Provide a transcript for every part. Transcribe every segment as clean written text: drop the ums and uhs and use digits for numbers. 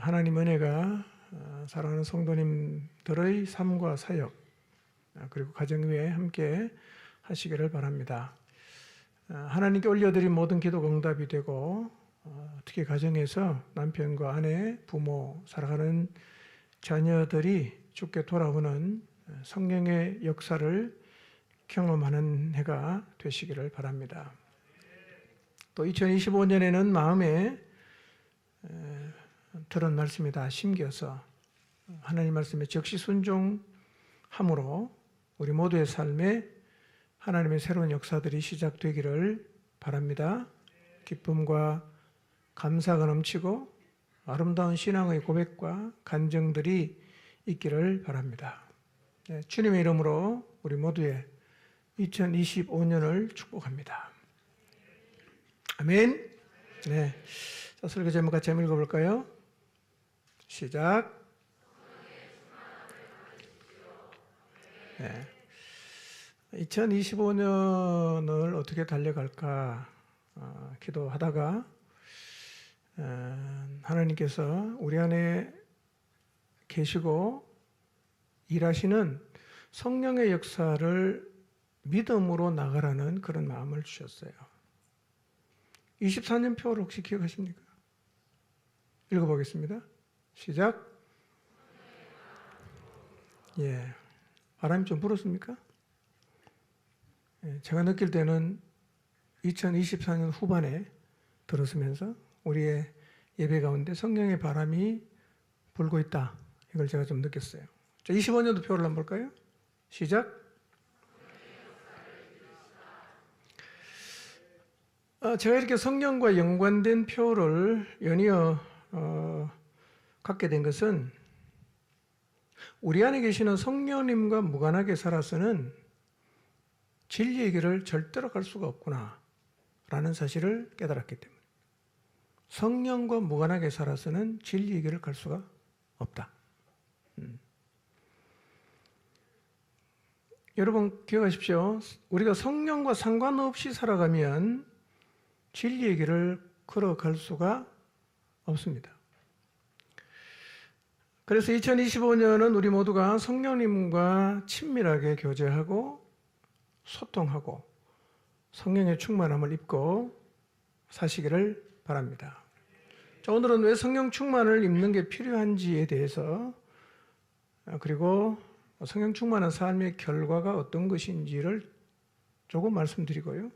하나님 은혜가 사랑하는 성도님들의 삶과 사역 그리고 가정 위에 함께 하시기를 바랍니다. 하나님께 올려드린 모든 기도가 응답이 되고 특히 가정에서 남편과 아내, 부모, 사랑하는 자녀들이 주께 돌아오는 성령의 역사를 경험하는 해가 되시기를 바랍니다. 또 2025년에는 마음에 들은 말씀이 다 심겨서 하나님 말씀에 적시 순종함으로 우리 모두의 삶에 하나님의 새로운 역사들이 시작되기를 바랍니다. 기쁨과 감사가 넘치고 아름다운 신앙의 고백과 간증들이 있기를 바랍니다. 주님의 이름으로 우리 모두의 2025년을 축복합니다. 아멘. 네. 자, 설교 제목 같이 한번 읽어볼까요? 시작. 네. 2025년을 어떻게 달려갈까 기도하다가 하나님께서 우리 안에 계시고 일하시는 성령의 역사를 믿음으로 나가라는 그런 마음을 주셨어요. 24년 표를 혹시 기억하십니까? 읽어보겠습니다. 시작. 예, 바람이 좀 불었습니까? 예, 제가 느낄 때는 2024년 후반에 들었으면서 우리의 예배 가운데 성령의 바람이 불고 있다. 이걸 제가 좀 느꼈어요. 자, 25년도 표를 한번 볼까요? 시작. 제가 이렇게 성령과 연관된 표를 연이어 갖게 된 것은 우리 안에 계시는 성령님과 무관하게 살아서는 진리의 길을 절대로 갈 수가 없구나 라는 사실을 깨달았기 때문에 성령과 무관하게 살아서는 진리의 길을 갈 수가 없다. 여러분 기억하십시오. 우리가 성령과 상관없이 살아가면 진리의 길을 걸어갈 수가 없습니다. 그래서 2025년은 우리 모두가 성령님과 친밀하게 교제하고 소통하고 성령의 충만함을 입고 사시기를 바랍니다. 자, 오늘은 왜 성령 충만을 입는 게 필요한지에 대해서 그리고 성령 충만한 삶의 결과가 어떤 것인지를 조금 말씀드리고요.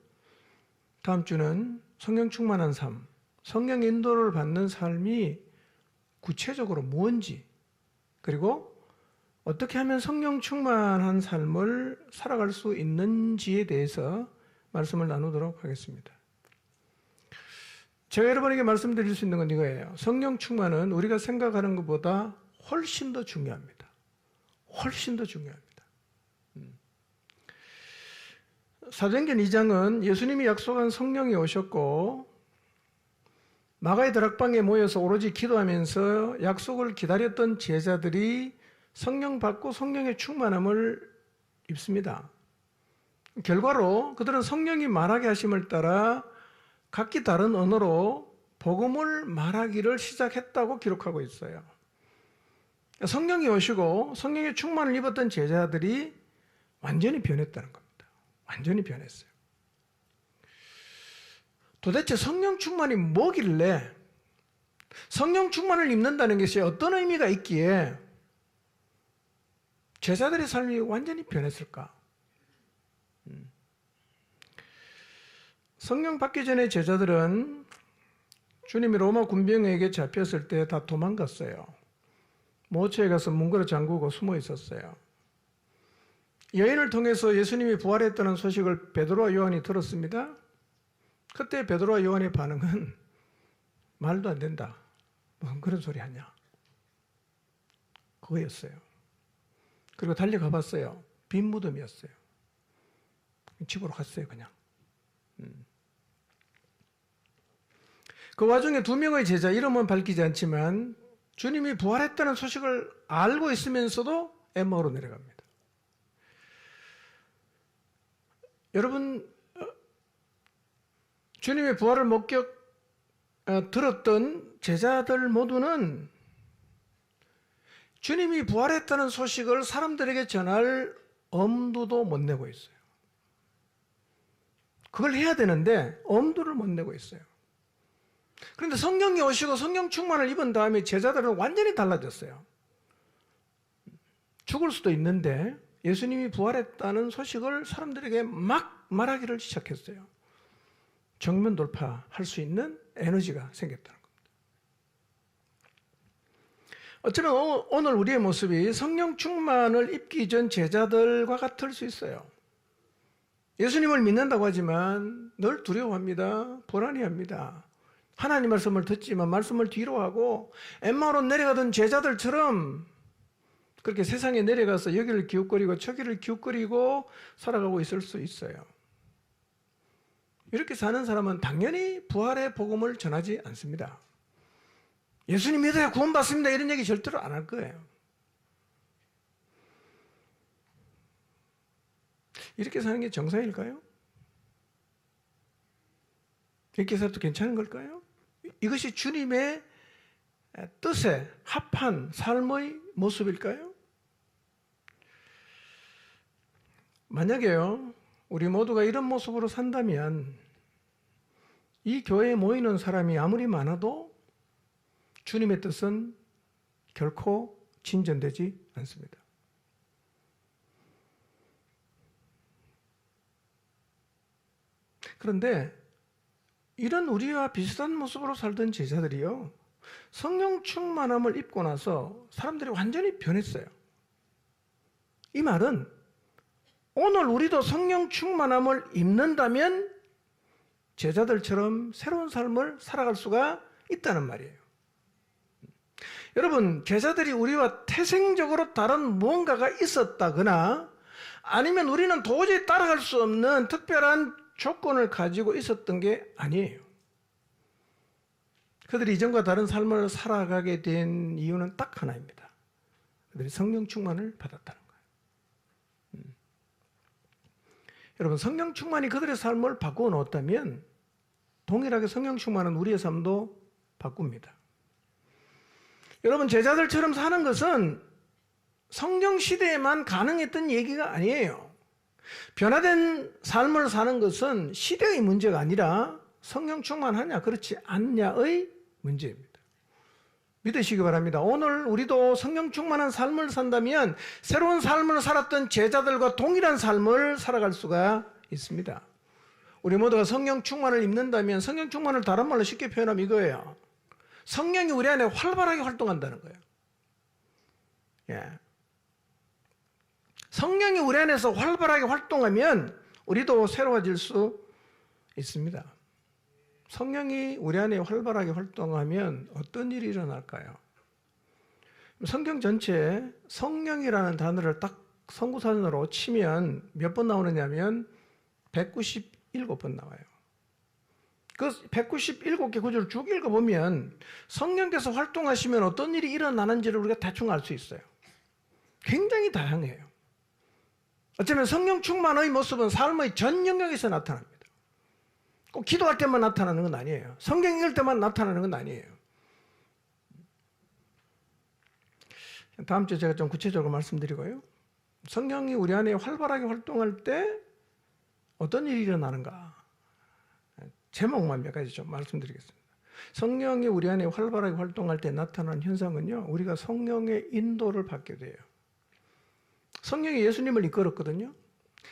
다음 주는 성령 충만한 삶, 성령 인도를 받는 삶이 구체적으로 뭔지 그리고 어떻게 하면 성령 충만한 삶을 살아갈 수 있는지에 대해서 말씀을 나누도록 하겠습니다. 제가 여러분에게 말씀드릴 수 있는 건 이거예요. 성령 충만은 우리가 생각하는 것보다 훨씬 더 중요합니다. 훨씬 더 중요합니다. 사도행전 2장은 예수님이 약속한 성령이 오셨고 마가의 다락방에 모여서 오로지 기도하면서 약속을 기다렸던 제자들이 성령 받고 성령의 충만함을 입습니다. 결과로 그들은 성령이 말하게 하심을 따라 각기 다른 언어로 복음을 말하기를 시작했다고 기록하고 있어요. 성령이 오시고 성령의 충만을 입었던 제자들이 완전히 변했다는 겁니다. 완전히 변했어요. 도대체 성령 충만이 뭐길래 성령 충만을 입는다는 것이 어떤 의미가 있기에 제자들의 삶이 완전히 변했을까? 성령 받기 전에 제자들은 주님이 로마 군병에게 잡혔을 때 다 도망갔어요. 모처에 가서 문걸어 잠그고 숨어 있었어요. 여인을 통해서 예수님이 부활했다는 소식을 베드로와 요한이 들었습니다. 그때 베드로와 요한의 반응은 말도 안 된다. 무슨 그런 소리 하냐. 그거였어요. 그리고 달려가 봤어요. 빈 무덤이었어요. 집으로 갔어요, 그냥. 그 와중에 2명의 제자, 이름은 밝히지 않지만 주님이 부활했다는 소식을 알고 있으면서도 엠마오로 내려갑니다. 여러분, 주님의 부활을 들었던 제자들 모두는 주님이 부활했다는 소식을 사람들에게 전할 엄두도 못 내고 있어요. 그걸 해야 되는데 엄두를 못 내고 있어요. 그런데 성령이 오시고 성령 충만을 입은 다음에 제자들은 완전히 달라졌어요. 죽을 수도 있는데 예수님이 부활했다는 소식을 사람들에게 막 말하기를 시작했어요. 정면 돌파할 수 있는 에너지가 생겼다는 겁니다. 어쩌면 오늘 우리의 모습이 성령 충만을 입기 전 제자들과 같을 수 있어요. 예수님을 믿는다고 하지만 늘 두려워합니다. 불안해합니다. 하나님 말씀을 듣지만 말씀을 뒤로 하고 엠마오로 내려가던 제자들처럼 그렇게 세상에 내려가서 여기를 기웃거리고 저기를 기웃거리고 살아가고 있을 수 있어요. 이렇게 사는 사람은 당연히 부활의 복음을 전하지 않습니다. 예수님 믿어야 구원받습니다 이런 얘기 절대로 안 할 거예요. 이렇게 사는 게 정상일까요? 이렇게 살아도 괜찮은 걸까요? 이것이 주님의 뜻에 합한 삶의 모습일까요? 만약에요, 우리 모두가 이런 모습으로 산다면 이 교회에 모이는 사람이 아무리 많아도 주님의 뜻은 결코 진전되지 않습니다. 그런데 이런 우리와 비슷한 모습으로 살던 제자들이요, 성령 충만함을 입고 나서 사람들이 완전히 변했어요. 이 말은 오늘 우리도 성령 충만함을 입는다면 제자들처럼 새로운 삶을 살아갈 수가 있다는 말이에요. 여러분, 제자들이 우리와 태생적으로 다른 무언가가 있었다거나 아니면 우리는 도저히 따라갈 수 없는 특별한 조건을 가지고 있었던 게 아니에요. 그들이 이전과 다른 삶을 살아가게 된 이유는 딱 하나입니다. 그들이 성령 충만을 받았다는 거예요. 여러분, 성령 충만이 그들의 삶을 바꾸어 놓았다면 동일하게 성령 충만은 우리의 삶도 바꿉니다. 여러분, 제자들처럼 사는 것은 성경 시대에만 가능했던 얘기가 아니에요. 변화된 삶을 사는 것은 시대의 문제가 아니라 성령 충만하냐 그렇지 않냐의 문제입니다. 믿으시기 바랍니다. 오늘 우리도 성령 충만한 삶을 산다면 새로운 삶을 살았던 제자들과 동일한 삶을 살아갈 수가 있습니다. 우리 모두가 성령 충만을 입는다면 성령 충만을 다른 말로 쉽게 표현하면 이거예요. 성령이 우리 안에 활발하게 활동한다는 거예요. 예. 성령이 우리 안에서 활발하게 활동하면 우리도 새로워질 수 있습니다. 성령이 우리 안에 활발하게 활동하면 어떤 일이 일어날까요? 성경 전체에 성령이라는 단어를 딱 선구사전으로 치면 몇 번 나오느냐면 197번 나와요. 그 197개 구절을 쭉 읽어보면 성령께서 활동하시면 어떤 일이 일어나는지를 우리가 대충 알 수 있어요. 굉장히 다양해요. 어쩌면 성령 충만의 모습은 삶의 전 영역에서 나타납니다. 꼭 기도할 때만 나타나는 건 아니에요. 성경 읽을 때만 나타나는 건 아니에요. 다음 주에 제가 좀 구체적으로 말씀드리고요. 성령이 우리 안에 활발하게 활동할 때 어떤 일이 일어나는가? 제목만 몇 가지 좀 말씀드리겠습니다. 성령이 우리 안에 활발하게 활동할 때 나타나는 현상은요, 우리가 성령의 인도를 받게 돼요. 성령이 예수님을 이끌었거든요.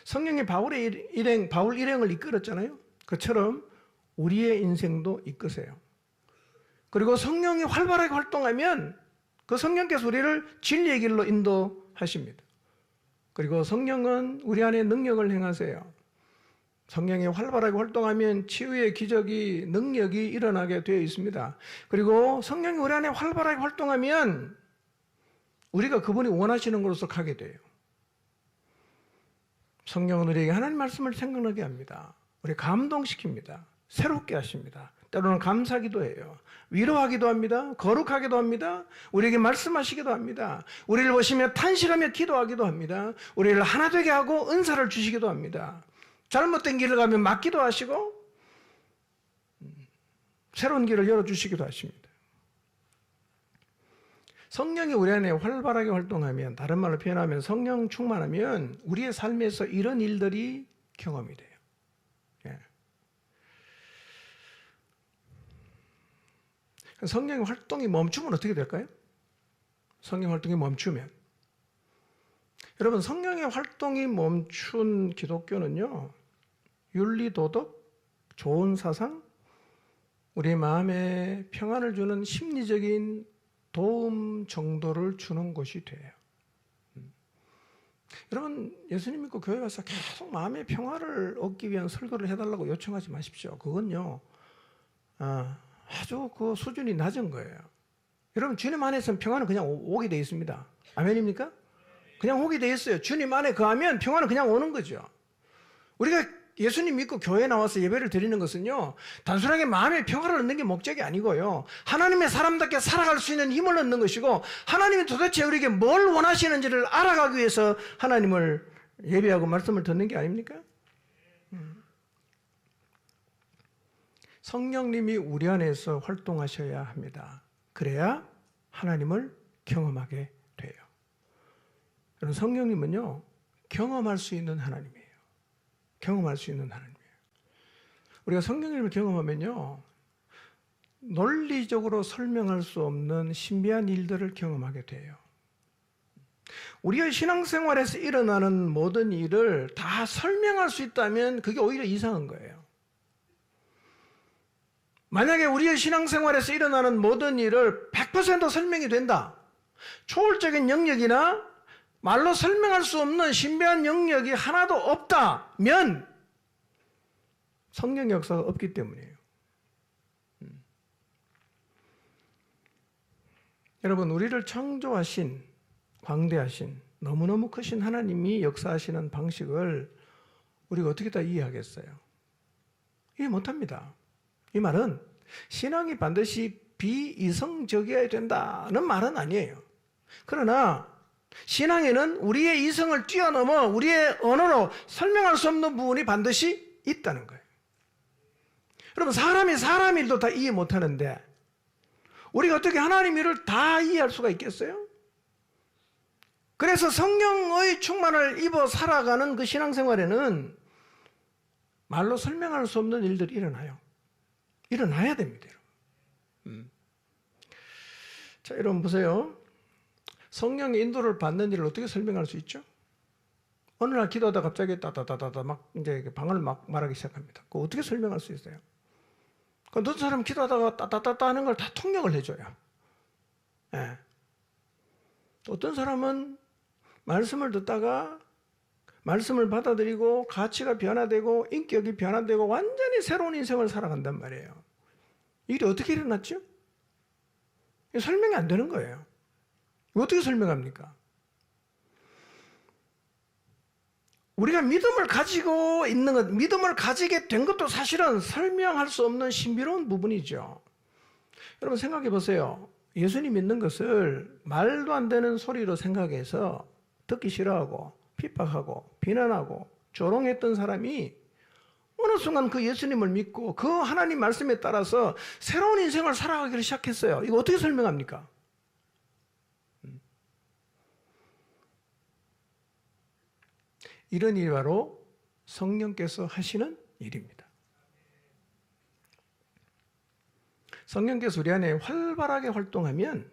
성령이 바울 일행을 이끌었잖아요. 그처럼 우리의 인생도 이끄세요. 그리고 성령이 활발하게 활동하면 그 성령께서 우리를 진리의 길로 인도하십니다. 그리고 성령은 우리 안에 능력을 행하세요. 성령이 활발하게 활동하면 치유의 기적이, 능력이 일어나게 되어 있습니다. 그리고 성령이 우리 안에 활발하게 활동하면 우리가 그분이 원하시는 곳으로 가게 돼요. 성령은 우리에게 하나님 말씀을 생각나게 합니다. 우리 감동시킵니다. 새롭게 하십니다. 때로는 감사기도 해요. 위로하기도 합니다. 거룩하기도 합니다. 우리에게 말씀하시기도 합니다. 우리를 보시며 탄식하며 기도하기도 합니다. 우리를 하나 되게 하고 은사를 주시기도 합니다. 잘못된 길을 가면 막기도 하시고 새로운 길을 열어주시기도 하십니다. 성령이 우리 안에 활발하게 활동하면, 다른 말로 표현하면 성령 충만하면 우리의 삶에서 이런 일들이 경험이 돼요. 예. 성령의 활동이 멈추면 어떻게 될까요? 성령 활동이 멈추면, 여러분, 성령의 활동이 멈춘 기독교는요, 윤리, 도덕, 좋은 사상, 우리 마음에 평안을 주는 심리적인 도움 정도를 주는 것이 돼요. 여러분, 예수님 믿고 교회 와서 계속 마음의 평화를 얻기 위한 설교를 해달라고 요청하지 마십시오. 그건요, 아주 그 수준이 낮은 거예요. 여러분, 주님 안에서는 평화는 그냥 오게 돼 있습니다. 아멘입니까? 그냥 오게 돼 있어요. 주님 안에 거하면 평화는 그냥 오는 거죠. 우리가 예수님 믿고 교회에 나와서 예배를 드리는 것은요, 단순하게 마음의 평화를 얻는 게 목적이 아니고요, 하나님의 사람답게 살아갈 수 있는 힘을 얻는 것이고, 하나님이 도대체 우리에게 뭘 원하시는지를 알아가기 위해서 하나님을 예배하고 말씀을 듣는 게 아닙니까? 성령님이 우리 안에서 활동하셔야 합니다. 그래야 하나님을 경험하게 돼요. 여러분, 성령님은요, 경험할 수 있는 하나님이에요. 경험할 수 있는 하나님이에요. 우리가 성령님을 경험하면요, 논리적으로 설명할 수 없는 신비한 일들을 경험하게 돼요. 우리의 신앙생활에서 일어나는 모든 일을 다 설명할 수 있다면 그게 오히려 이상한 거예요. 만약에 우리의 신앙생활에서 일어나는 모든 일을 100% 설명이 된다, 초월적인 영역이나 말로 설명할 수 없는 신비한 영역이 하나도 없다면 성령 역사가 없기 때문이에요. 여러분, 우리를 창조하신, 광대하신, 너무너무 크신 하나님이 역사하시는 방식을 우리가 어떻게 다 이해하겠어요? 이해 못합니다. 이 말은 신앙이 반드시 비이성적이어야 된다는 말은 아니에요. 그러나 신앙에는 우리의 이성을 뛰어넘어 우리의 언어로 설명할 수 없는 부분이 반드시 있다는 거예요. 여러분, 사람이 사람 일도 다 이해 못하는데 우리가 어떻게 하나님 일을 다 이해할 수가 있겠어요? 그래서 성령의 충만을 입어 살아가는 그 신앙생활에는 말로 설명할 수 없는 일들이 일어나요. 일어나야 됩니다, 여러분. 자, 여러분 보세요. 성령의 인도를 받는 일을 어떻게 설명할 수 있죠? 어느 날 기도하다 갑자기 따다다다다 막 이제 방언을 막 말하기 시작합니다. 그거 어떻게 설명할 수 있어요? 어떤 사람 기도하다가 따다다다 하는 걸 다 통역을 해줘요. 예. 어떤 사람은 말씀을 듣다가 말씀을 받아들이고 가치가 변화되고 인격이 변화되고 완전히 새로운 인생을 살아간단 말이에요. 일이 어떻게 일어났죠? 설명이 안 되는 거예요. 어떻게 설명합니까? 우리가 믿음을 가지고 있는 것, 믿음을 가지게 된 것도 사실은 설명할 수 없는 신비로운 부분이죠. 여러분 생각해 보세요. 예수님 믿는 것을 말도 안 되는 소리로 생각해서 듣기 싫어하고 핍박하고 비난하고 조롱했던 사람이 어느 순간 그 예수님을 믿고 그 하나님 말씀에 따라서 새로운 인생을 살아가기를 시작했어요. 이거 어떻게 설명합니까? 이런 일이 바로 성령께서 하시는 일입니다. 성령께서 우리 안에 활발하게 활동하면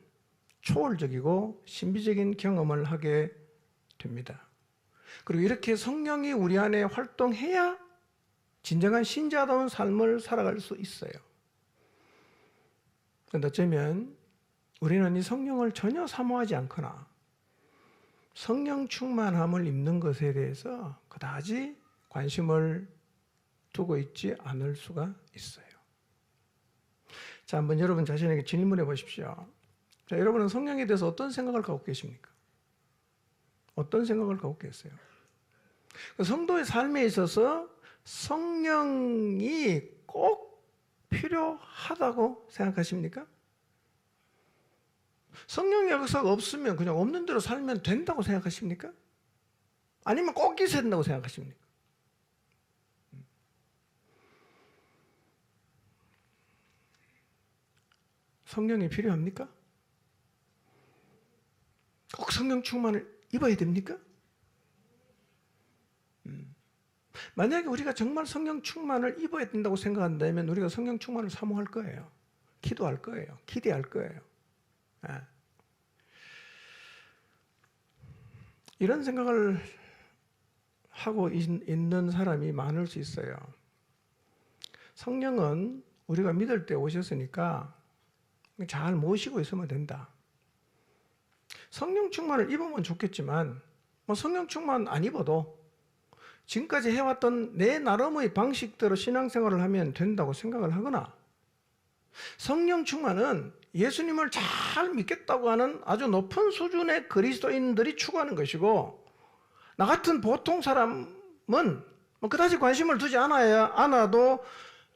초월적이고 신비적인 경험을 하게 됩니다. 그리고 이렇게 성령이 우리 안에 활동해야 진정한 신자다운 삶을 살아갈 수 있어요. 그런데 어쩌면 우리는 이 성령을 전혀 사모하지 않거나 성령 충만함을 입는 것에 대해서 그다지 관심을 두고 있지 않을 수가 있어요. 자, 한번 여러분 자신에게 질문해 보십시오. 자, 여러분은 성령에 대해서 어떤 생각을 갖고 계십니까? 어떤 생각을 갖고 계세요? 성도의 삶에 있어서 성령이 꼭 필요하다고 생각하십니까? 성령 역사가 없으면 그냥 없는 대로 살면 된다고 생각하십니까? 아니면 꼭 있어야 된다고 생각하십니까? 성령이 필요합니까? 성령 충만을 입어야 됩니까? 만약에 우리가 정말 성령 충만을 입어야 된다고 생각한다면 우리가 성령 충만을 사모할 거예요. 기도할 거예요. 기대할 거예요. 이런 생각을 하고 있는 사람이 많을 수 있어요. 성령은 우리가 믿을 때 오셨으니까 잘 모시고 있으면 된다. 성령 충만을 입으면 좋겠지만 성령 충만 안 입어도 지금까지 해왔던 내 나름의 방식대로 신앙생활을 하면 된다고 생각을 하거나, 성령 충만은 예수님을 잘 믿겠다고 하는 아주 높은 수준의 그리스도인들이 추구하는 것이고, 나 같은 보통 사람은 그다지 관심을 두지 않아도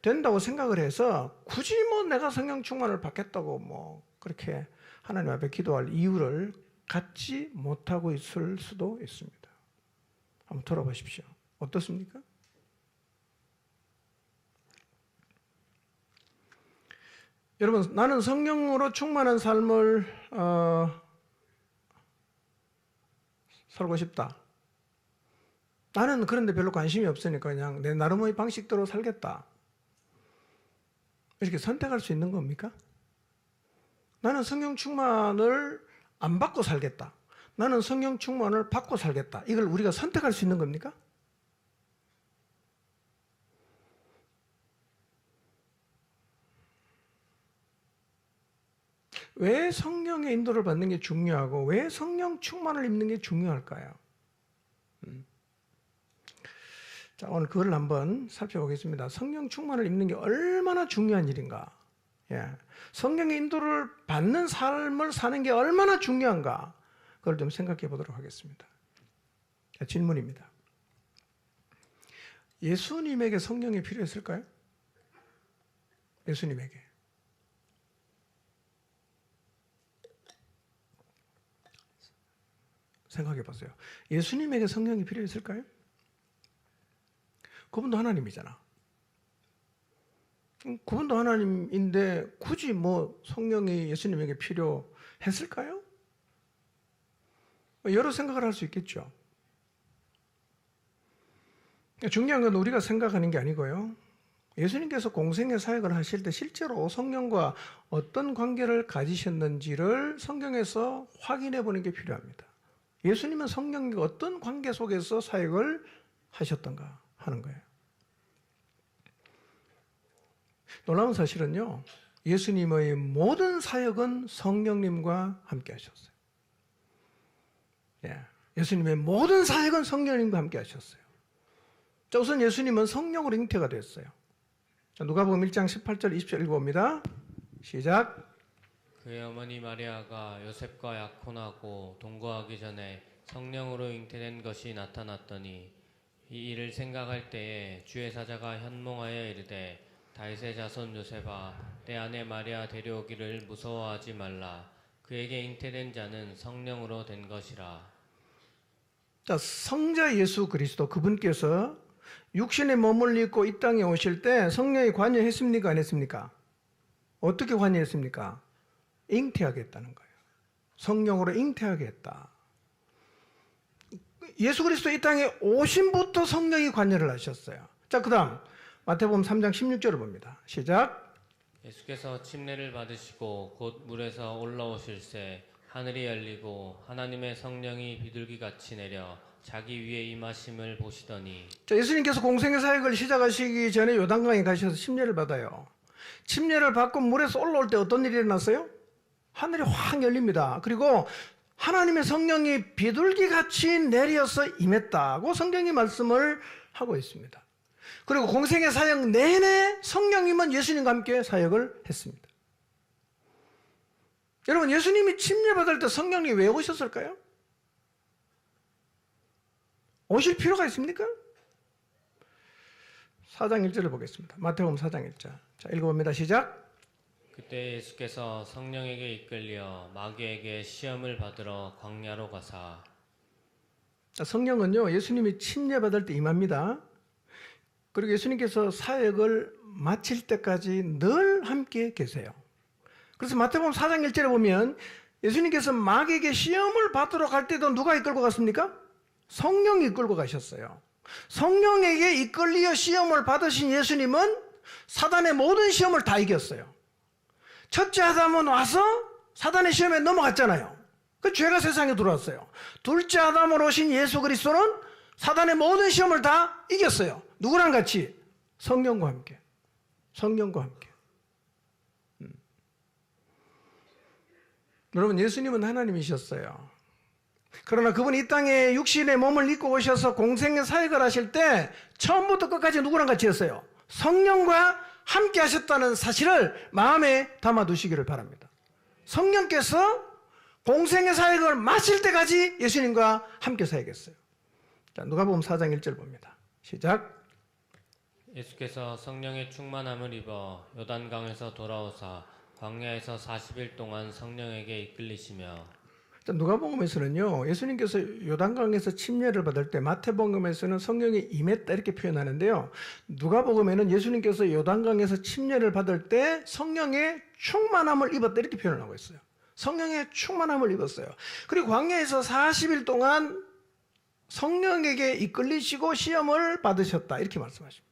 된다고 생각을 해서 굳이 내가 성령 충만을 받겠다고 그렇게 하나님 앞에 기도할 이유를 갖지 못하고 있을 수도 있습니다. 한번 돌아보십시오. 어떻습니까? 여러분, 나는 성령으로 충만한 삶을 살고 싶다. 나는 그런데 별로 관심이 없으니까 그냥 내 나름의 방식대로 살겠다. 이렇게 선택할 수 있는 겁니까? 나는 성령 충만을 안 받고 살겠다. 나는 성령 충만을 받고 살겠다. 이걸 우리가 선택할 수 있는 겁니까? 왜 성령의 인도를 받는 게 중요하고 왜 성령 충만을 입는 게 중요할까요? 자, 오늘 그걸 한번 살펴보겠습니다. 성령 충만을 입는 게 얼마나 중요한 일인가? 성령의 인도를 받는 삶을 사는 게 얼마나 중요한가? 그걸 좀 생각해 보도록 하겠습니다. 자, 질문입니다. 예수님에게 성령이 필요했을까요? 예수님에게. 생각해 보세요. 예수님에게 성령이 필요했을까요? 그분도 하나님이잖아. 그분도 하나님인데 굳이 성령이 예수님에게 필요했을까요? 여러 생각을 할 수 있겠죠. 중요한 건 우리가 생각하는 게 아니고요. 예수님께서 공생의 사역을 하실 때 실제로 성령과 어떤 관계를 가지셨는지를 성경에서 확인해 보는 게 필요합니다. 예수님은 성령과 어떤 관계 속에서 사역을 하셨던가 하는 거예요. 놀라운 사실은요, 예수님의 모든 사역은 성령님과 함께 하셨어요. 예수님의 모든 사역은 성령님과 함께 하셨어요. 자, 우선 예수님은 성령으로 잉태가 됐어요. 자, 누가복음 1장 18절 20절 읽어봅니다. 시작. 그의 어머니 마리아가 요셉과 약혼하고 동거하기 전에 성령으로 잉태된 것이 나타났더니 이 일을 생각할 때에 주의 사자가 현몽하여 이르되 다윗의 자손 요셉아 내 아내 마리아 데려오기를 무서워하지 말라. 그에게 잉태된 자는 성령으로 된 것이라. 자, 성자 예수 그리스도 그분께서 육신에 몸을 입고 이 땅에 오실 때 성령이 관여했습니까? 안 했습니까? 어떻게 관여했습니까? 잉태하겠다는 거예요. 성령으로 잉태하겠다. 예수 그리스도 이 땅에 오심부터 성령이 관여를 하셨어요. 자, 그 다음 마태복음 3장 16절을 봅니다. 시작. 예수께서 침례를 받으시고 곧 물에서 올라오실새 하늘이 열리고 하나님의 성령이 비둘기같이 내려 자기 위에 임하심을 보시더니. 자, 예수님께서 공생의 사역을 시작하시기 전에 요단강에 가셔서 침례를 받아요. 침례를 받고 물에서 올라올 때 어떤 일이 일어났어요? 하늘이 확 열립니다. 그리고 하나님의 성령이 비둘기같이 내려서 임했다고 성경이 말씀을 하고 있습니다. 그리고 공생의 사역 내내 성령님은 예수님과 함께 사역을 했습니다. 여러분, 예수님이 침례 받을 때 성령이 왜 오셨을까요? 오실 필요가 있습니까? 4장 1절을 보겠습니다. 마태복음 4장 1절. 자, 읽어봅니다. 시작. 그때 예수께서 성령에게 이끌려 마귀에게 시험을 받으러 광야로 가사. 자, 성령은요, 예수님이 침례 받을 때 임합니다. 그리고 예수님께서 사역을 마칠 때까지 늘 함께 계세요. 그래서 마태복음 4장 1절에 보면 예수님께서 마귀에게 시험을 받으러 갈 때도 누가 이끌고 갔습니까? 성령이 이끌고 가셨어요. 성령에게 이끌려 시험을 받으신 예수님은 사단의 모든 시험을 다 이겼어요. 첫째 아담은 와서 사단의 시험에 넘어갔잖아요. 그 죄가 세상에 들어왔어요. 둘째 아담으로 오신 예수 그리스도는 사단의 모든 시험을 다 이겼어요. 누구랑 같이? 성령과 함께. 성령과 함께. 여러분, 예수님은 하나님이셨어요. 그러나 그분이 이 땅에 육신의 몸을 입고 오셔서 공생의 사역을 하실 때 처음부터 끝까지 누구랑 같이 했어요? 성령과 함께 하셨다는 사실을 마음에 담아두시기를 바랍니다. 성령께서 공생의 사역을 마칠 때까지 예수님과 함께 사역했어요. 자, 누가복음 4장 1절 봅니다. 시작. 예수께서 성령의 충만함을 입어 요단강에서 돌아오사 광야에서 40일 동안 성령에게 이끌리시며. 누가복음에서는요, 예수님께서 요단강에서 침례를 받을 때, 마태복음에서는 성령이 임했다 이렇게 표현하는데요, 누가복음에는 예수님께서 요단강에서 침례를 받을 때 성령의 충만함을 입었다 이렇게 표현을 하고 있어요. 성령의 충만함을 입었어요. 그리고 광야에서 40일 동안 성령에게 이끌리시고 시험을 받으셨다 이렇게 말씀하십니다.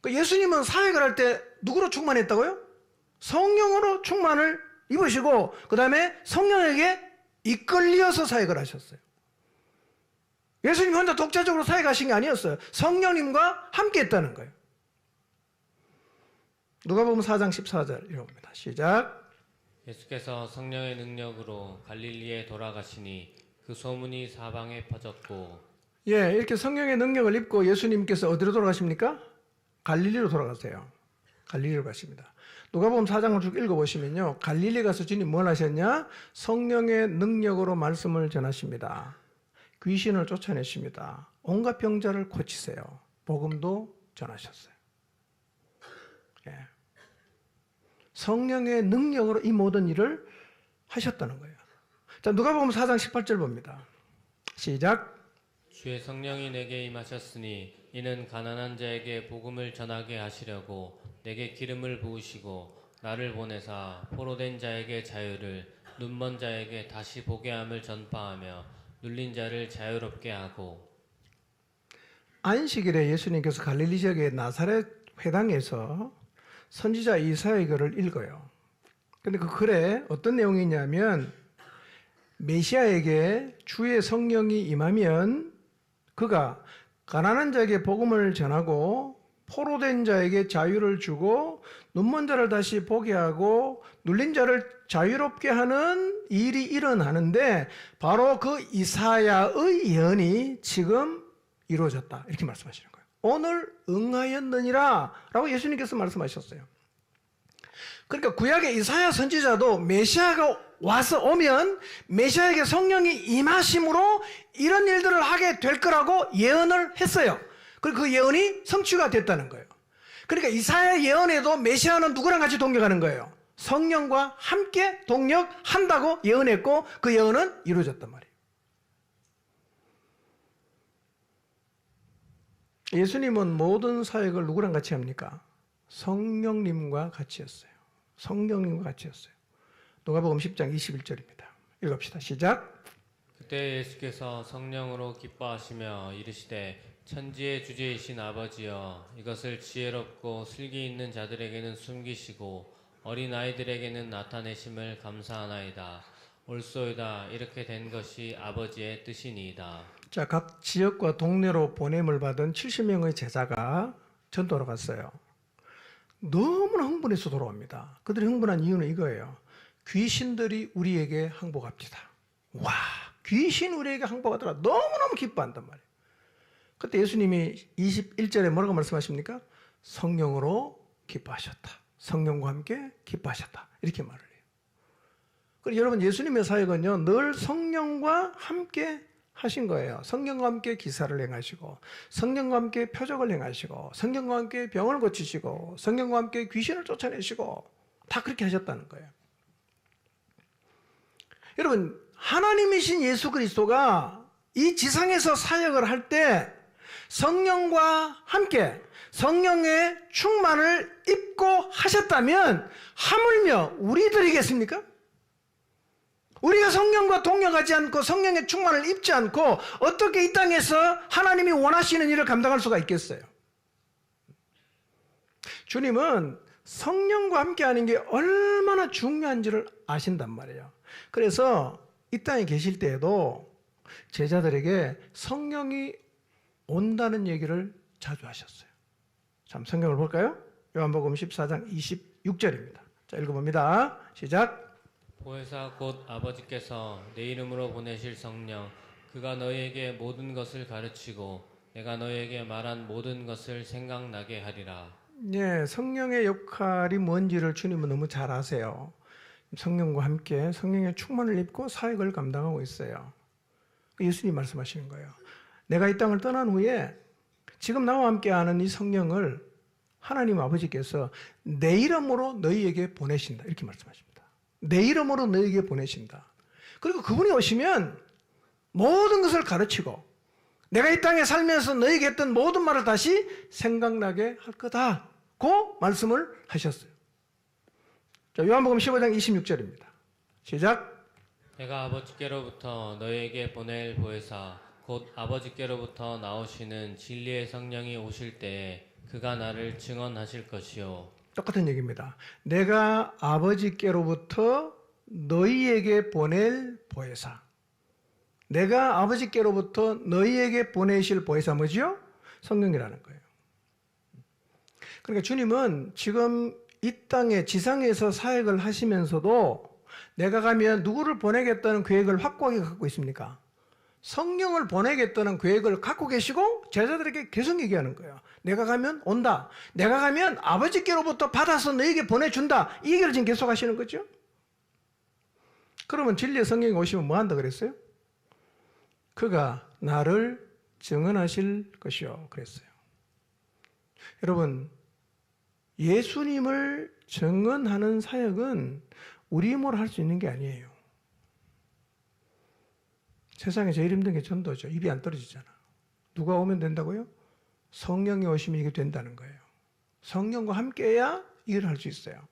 예수님은 사역을 할 때 누구로 충만했다고요? 성령으로 충만을 입으시고 그 다음에 성령에게 이끌려서 사역을 하셨어요. 예수님 혼자 독자적으로 사역하신 게 아니었어요. 성령님과 함께 했다는 거예요. 누가복음 4장 14절 읽어봅니다. 시작. 예수께서 성령의 능력으로 갈릴리에 돌아가시니 그 소문이 사방에 퍼졌고. 예, 이렇게 성령의 능력을 입고 예수님께서 어디로 돌아가십니까? 갈릴리로 돌아가세요. 갈릴리로 가십니다. 누가복음 4장을 쭉 읽어보시면요, 갈릴리 가서 주님 뭘 하셨냐? 성령의 능력으로 말씀을 전하십니다. 귀신을 쫓아내십니다. 온갖 병자를 고치세요. 복음도 전하셨어요. 예. 성령의 능력으로 이 모든 일을 하셨다는 거예요. 자, 누가복음 4장 18절 봅니다. 시작. 주의 성령이 내게 임하셨으니 이는 가난한 자에게 복음을 전하게 하시려고 내게 기름을 부으시고 나를 보내사 포로된 자에게 자유를, 눈먼 자에게 다시 보게 함을 전파하며 눌린 자를 자유롭게 하고. 안식일에 예수님께서 갈릴리 지역의 나사렛 회당에서 선지자 이사야의 글을 읽어요. 근데 그 글에 어떤 내용이 있냐면, 메시아에게 주의 성령이 임하면 그가 가난한 자에게 복음을 전하고 포로된 자에게 자유를 주고 눈먼 자를 다시 보게 하고 눌린 자를 자유롭게 하는 일이 일어나는데 바로 그 이사야의 예언이 지금 이루어졌다 이렇게 말씀하시는 거예요. 오늘 응하였느니라 라고 예수님께서 말씀하셨어요. 그러니까 구약의 이사야 선지자도 메시아가 와서 오면 메시아에게 성령이 임하심으로 이런 일들을 하게 될 거라고 예언을 했어요. 그리고 그 예언이 성취가 됐다는 거예요. 그러니까 이사야 예언에도 메시아는 누구랑 같이 동력하는 거예요? 성령과 함께 동력한다고 예언했고 그 예언은 이루어졌단 말이에요. 예수님은 모든 사역을 누구랑 같이 합니까? 성령님과 같이 했어요. 성령님과 같이 했어요. 누가복음 10장 21절입니다. 읽읍시다. 시작. 그때 예수께서 성령으로 기뻐하시며 이르시되 천지의 주제이신 아버지여, 이것을 지혜롭고 슬기 있는 자들에게는 숨기시고 어린 아이들에게는 나타내심을 감사하나이다. 옳소이다. 이렇게 된 것이 아버지의 뜻이니이다. 자, 각 지역과 동네로 보냄을 받은 70명의 제자가 전도로 갔어요. 너무나 흥분해서 돌아옵니다. 그들이 흥분한 이유는 이거예요. 귀신들이 우리에게 항복합니다. 와, 귀신 우리에게 항복하더라. 너무너무 기뻐한단 말이에요. 그때 예수님이 21절에 뭐라고 말씀하십니까? 성령으로 기뻐하셨다. 성령과 함께 기뻐하셨다. 이렇게 말을 해요. 그리고 여러분, 예수님의 사역은요, 늘 성령과 함께 하신 거예요. 성령과 함께 기사를 행하시고, 성령과 함께 표적을 행하시고, 성령과 함께 병을 고치시고, 성령과 함께 귀신을 쫓아내시고, 다 그렇게 하셨다는 거예요. 여러분, 하나님이신 예수 그리스도가 이 지상에서 사역을 할 때 성령과 함께 성령의 충만을 입고 하셨다면 하물며 우리들이겠습니까? 우리가 성령과 동역하지 않고 성령의 충만을 입지 않고 어떻게 이 땅에서 하나님이 원하시는 일을 감당할 수가 있겠어요? 주님은 성령과 함께하는 게 얼마나 중요한지를 아신단 말이에요. 그래서 이 땅에 계실 때에도 제자들에게 성령이 온다는 얘기를 자주 하셨어요. 참, 성경을 볼까요? 요한복음 14장 26절입니다. 자, 읽어봅니다. 시작. 보혜사 곧 아버지께서 내 이름으로 보내실 성령 그가 너희에게 모든 것을 가르치고 내가 너희에게 말한 모든 것을 생각나게 하리라. 예, 성령의 역할이 뭔지를 주님은 너무 잘 아세요. 성령과 함께 성령의 충만을 입고 사역을 감당하고 있어요. 예수님 말씀하시는 거예요. 내가 이 땅을 떠난 후에 지금 나와 함께하는 이 성령을 하나님 아버지께서 내 이름으로 너희에게 보내신다. 이렇게 말씀하십니다. 내 이름으로 너희에게 보내신다. 그리고 그분이 오시면 모든 것을 가르치고 내가 이 땅에 살면서 너희에게 했던 모든 말을 다시 생각나게 할 거다고 말씀을 하셨어요. 자, 요한복음 15장 26절입니다. 시작. 내가 아버지께로부터 너희에게 보낼 보혜사 곧 아버지께로부터 나오시는 진리의 성령이 오실 때에 그가 나를 증언하실 것이요. 똑같은 얘기입니다. 내가 아버지께로부터 너희에게 보낼 보혜사. 내가 아버지께로부터 너희에게 보내실 보혜사 뭐지요? 성령이라는 거예요. 그러니까 주님은 지금 이 땅에 지상에서 사역을 하시면서도 내가 가면 누구를 보내겠다는 계획을 확고하게 갖고 있습니까? 성령을 보내겠다는 계획을 갖고 계시고 제자들에게 계속 얘기하는 거예요. 내가 가면 온다. 내가 가면 아버지께로부터 받아서 너에게 보내준다. 이 얘기를 지금 계속 하시는 거죠. 그러면 진리의 성령이 오시면 뭐 한다 그랬어요? 그가 나를 증언하실 것이요 그랬어요. 여러분, 예수님을 증언하는 사역은 우리 힘으로 할 수 있는 게 아니에요. 세상에 제일 힘든 게 전도죠. 입이 안 떨어지잖아. 누가 오면 된다고요? 성령이 오시면 이게 된다는 거예요. 성령과 함께해야 일을 할 수 있어요.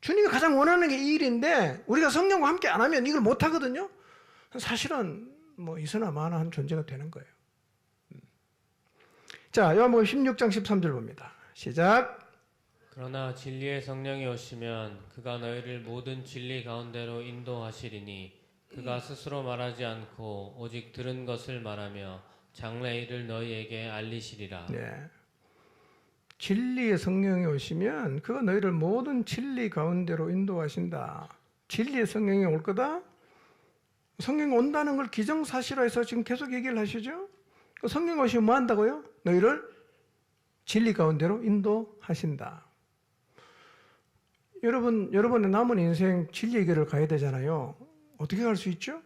주님이 가장 원하는 게 이 일인데 우리가 성령과 함께 안 하면 이걸 못 하거든요. 사실은 뭐 이서나 마나 한 존재가 되는 거예요. 자, 요한복음 16장 13절 봅니다. 시작. 그러나 진리의 성령이 오시면 그가 너희를 모든 진리 가운데로 인도하시리니 그가 스스로 말하지 않고 오직 들은 것을 말하며 장래 일을 너희에게 알리시리라. 네. 진리의 성령이 오시면 그가 너희를 모든 진리 가운데로 인도하신다. 진리의 성령이 올 거다. 성령이 온다는 걸 기정사실화해서 지금 계속 얘기를 하시죠. 성령이 오시면 뭐 한다고요? 너희를 진리 가운데로 인도하신다. 여러분의 남은 인생 진리의 길을 가야 되잖아요. 어떻게 갈 수 있죠?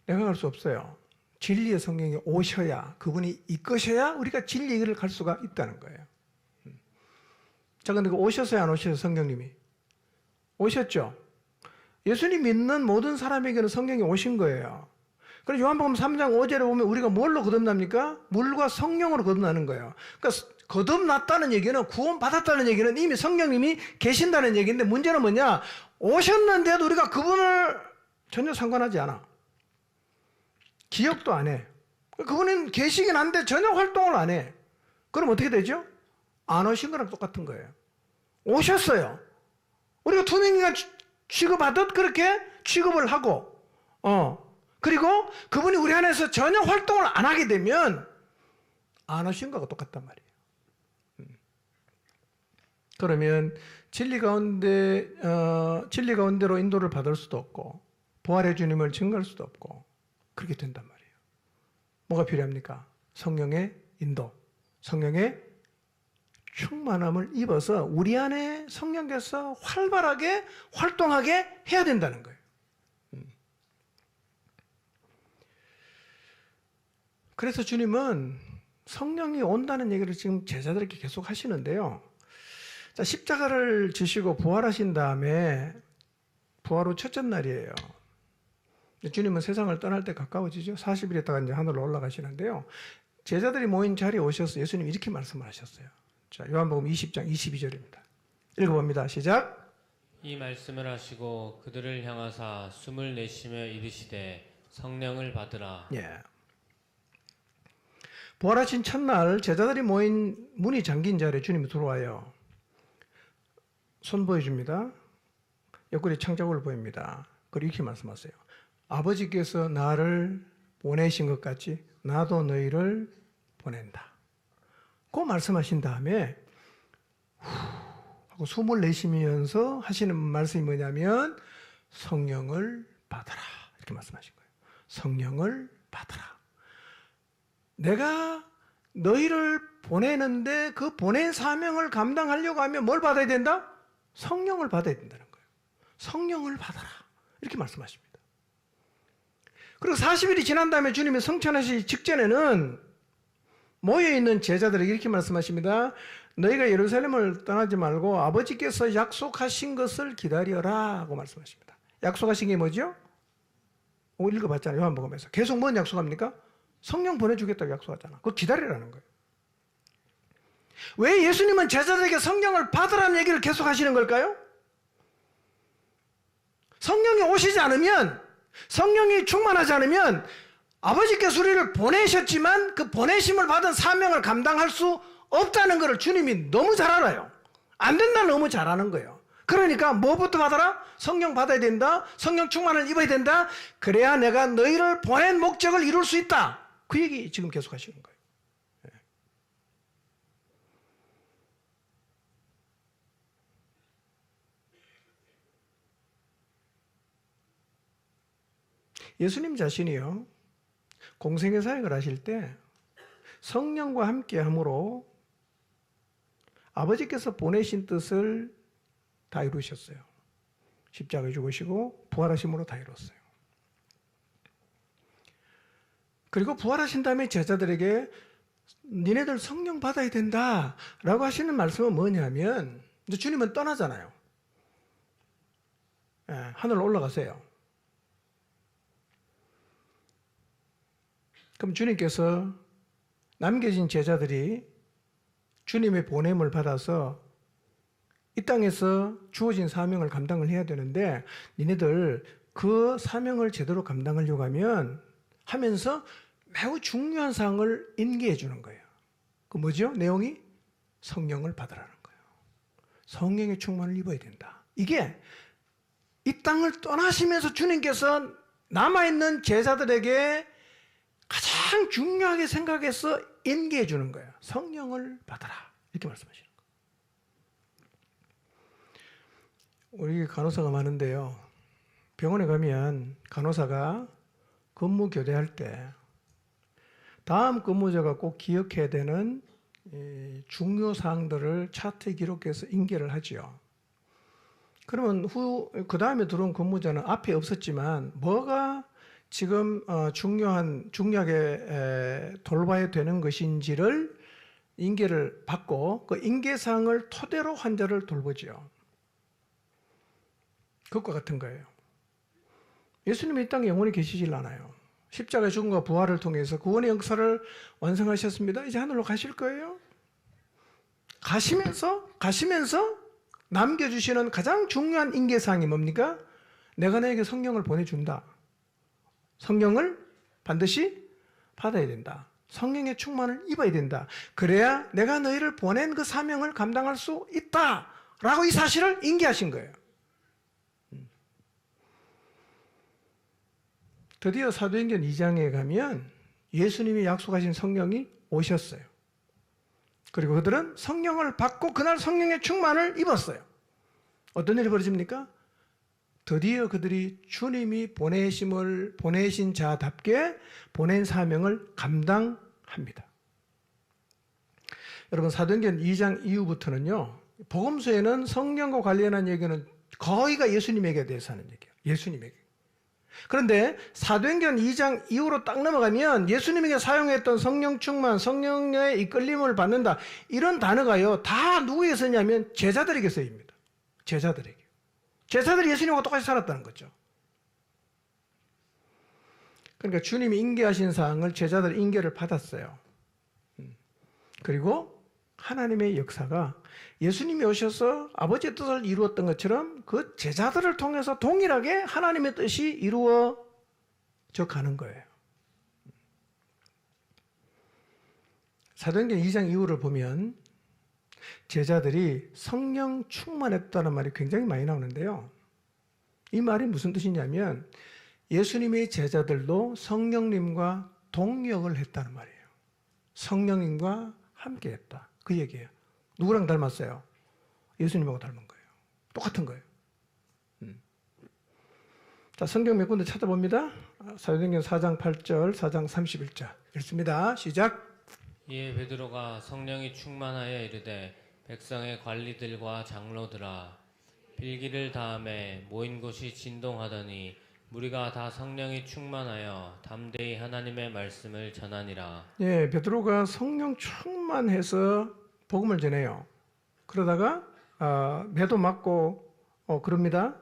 내가 갈 수 없어요. 진리의 성령이 오셔야, 그분이 이끄셔야 우리가 진리의 길을 갈 수가 있다는 거예요. 자, 근데 오셨어요, 안 오셨어요, 성령님이? 오셨죠? 예수님 믿는 모든 사람에게는 성령이 오신 거예요. 그래서 요한복음 3장 5절에 보면 우리가 뭘로 거듭납니까? 물과 성령으로 거듭나는 거예요. 그러니까 거듭났다는 얘기는, 구원받았다는 얘기는 이미 성령님이 계신다는 얘기인데, 문제는 뭐냐? 오셨는데도 우리가 그분을 전혀 상관하지 않아. 기억도 안 해. 그분은 계시긴 한데 전혀 활동을 안 해. 그럼 어떻게 되죠? 안 오신 거랑 똑같은 거예요. 오셨어요. 우리가 투명인간 취급하듯 그렇게 취급을 하고, 그리고 그분이 우리 안에서 전혀 활동을 안 하게 되면 안 오신 거하고 똑같단 말이에요. 그러면 진리 가운데로 인도를 받을 수도 없고, 부활의 주님을 증거할 수도 없고, 그렇게 된단 말이에요. 뭐가 필요합니까? 성령의 인도, 성령의 충만함을 입어서 우리 안에 성령께서 활발하게 활동하게 해야 된다는 거예요. 그래서 주님은 성령이 온다는 얘기를 지금 제자들에게 계속 하시는데요. 자, 십자가를 지시고 부활하신 다음에 부활 후 첫째 날이에요. 주님은 세상을 떠날 때 가까워지죠. 40일 있다가 이제 하늘로 올라가시는데요. 제자들이 모인 자리에 오셔서 예수님이 이렇게 말씀을 하셨어요. 자, 요한복음 20장 22절입니다. 읽어봅니다. 시작. 이 말씀을 하시고 그들을 향하사 숨을 내쉬며 이르시되 성령을 받으라. 예. 부활하신 첫날 제자들이 모인 문이 잠긴 자리에 주님이 들어와요. 손 보여줍니다. 옆구리 창자국을 보입니다. 그리고 이렇게 말씀하세요. 아버지께서 나를 보내신 것 같이 나도 너희를 보낸다. 그 말씀하신 다음에 후 하고 숨을 내쉬면서 하시는 말씀이 뭐냐면 성령을 받아라. 이렇게 말씀하신 거예요. 성령을 받아라. 내가 너희를 보내는데 그 보낸 사명을 감당하려고 하면 뭘 받아야 된다? 성령을 받아야 된다는 거예요. 성령을 받아라. 이렇게 말씀하십니다. 그리고 40일이 지난 다음에 주님이 성천하시기 직전에는 모여있는 제자들에게 이렇게 말씀하십니다. 너희가 예루살렘을 떠나지 말고 아버지께서 약속하신 것을 기다려라 하고 말씀하십니다. 약속하신 게 뭐죠? 읽어봤잖아요. 요한복음에서. 계속 뭔 약속합니까? 성령 보내주겠다고 약속하잖아. 그거 기다리라는 거예요. 왜 예수님은 제자들에게 성령을 받으라는 얘기를 계속 하시는 걸까요? 성령이 오시지 않으면, 성령이 충만하지 않으면 아버지께서 우리를 보내셨지만 그 보내심을 받은 사명을 감당할 수 없다는 것을 주님이 너무 잘 알아요. 안 된다는 너무 잘 아는 거예요. 그러니까 뭐부터 받아라? 성령 받아야 된다. 성령 충만을 입어야 된다. 그래야 내가 너희를 보낸 목적을 이룰 수 있다. 그 얘기 지금 계속 하시는 거예요. 예수님 자신이요, 공생애 사역을 하실 때 성령과 함께 함으로 아버지께서 보내신 뜻을 다 이루셨어요. 십자가에 죽으시고 부활하심으로 다 이뤘어요. 그리고 부활하신 다음에 제자들에게 니네들 성령 받아야 된다 라고 하시는 말씀은 뭐냐면, 이제 주님은 떠나잖아요. 하늘로 올라가세요. 그럼 주님께서 남겨진 제자들이 주님의 보냄을 받아서 이 땅에서 주어진 사명을 감당을 해야 되는데 니네들 그 사명을 제대로 감당하려고 하면서 매우 중요한 사항을 인계해 주는 거예요. 그 뭐죠? 내용이 성령을 받으라는 거예요. 성령의 충만을 입어야 된다. 이게 이 땅을 떠나시면서 주님께서 남아있는 제자들에게 가장 중요하게 생각해서 인계해 주는 거예요. 성령을 받아라. 이렇게 말씀하시는 거예요. 우리 간호사가 많은데요. 병원에 가면 간호사가 근무 교대할 때 다음 근무자가 꼭 기억해야 되는 중요 사항들을 차트에 기록해서 인계를 하죠. 그러면 그 다음에 들어온 근무자는 앞에 없었지만 뭐가 지금 중요하게 돌봐야 되는 것인지를 인계를 받고 그 인계사항을 토대로 환자를 돌보죠. 그것과 같은 거예요. 예수님이 이 땅에 영원히 계시질 않아요. 십자가의 죽음과 부활을 통해서 구원의 역사를 완성하셨습니다. 이제 하늘로 가실 거예요. 가시면서 남겨주시는 가장 중요한 인계사항이 뭡니까? 내가 너에게 성령을 보내준다. 성령을 반드시 받아야 된다. 성령의 충만을 입어야 된다. 그래야 내가 너희를 보낸 그 사명을 감당할 수 있다. 라고 이 사실을 인계하신 거예요. 드디어 사도행전 2장에 가면 예수님이 약속하신 성령이 오셨어요. 그리고 그들은 성령을 받고 그날 성령의 충만을 입었어요. 어떤 일이 벌어집니까? 드디어 그들이 주님이 보내신 자답게 보낸 사명을 감당합니다. 여러분, 사도행전 2장 이후부터는요, 복음서에는 성령과 관련한 얘기는 거의가 예수님에게 대해서 하는 얘기예요. 예수님에게. 그런데 사도행전 2장 이후로 딱 넘어가면 예수님에게 사용했던 성령 충만, 성령의 이끌림을 받는다, 이런 단어가요, 다 누구에게 쓰냐면 제자들에게 쓰입니다. 제자들에게. 제자들이 예수님하고 똑같이 살았다는 거죠. 그러니까 주님이 인계하신 사항을 제자들이 인계를 받았어요. 그리고 하나님의 역사가 예수님이 오셔서 아버지의 뜻을 이루었던 것처럼 그 제자들을 통해서 동일하게 하나님의 뜻이 이루어져 가는 거예요. 사도행전 2장 이후를 보면 제자들이 성령 충만했다는 말이 굉장히 많이 나오는데요. 이 말이 무슨 뜻이냐면 예수님의 제자들도 성령님과 동역을 했다는 말이에요. 성령님과 함께 했다. 그 얘기예요. 누구랑 닮았어요? 예수님하고 닮은 거예요. 똑같은 거예요. 자, 성경 몇 군데 찾아봅니다. 사도행전 4장 8절, 4장 31절 읽습니다. 시작. 이에 베드로가 성령이 충만하여 이르되 백성의 관리들과 장로들아 빌기를 다음에 모인 곳이 진동하더니 무리가 다 성령이 충만하여 담대히 하나님의 말씀을 전하니라. 예, 베드로가 성령 충만해서 복음을 전해요. 그러다가 매도 맞고 그럽니다.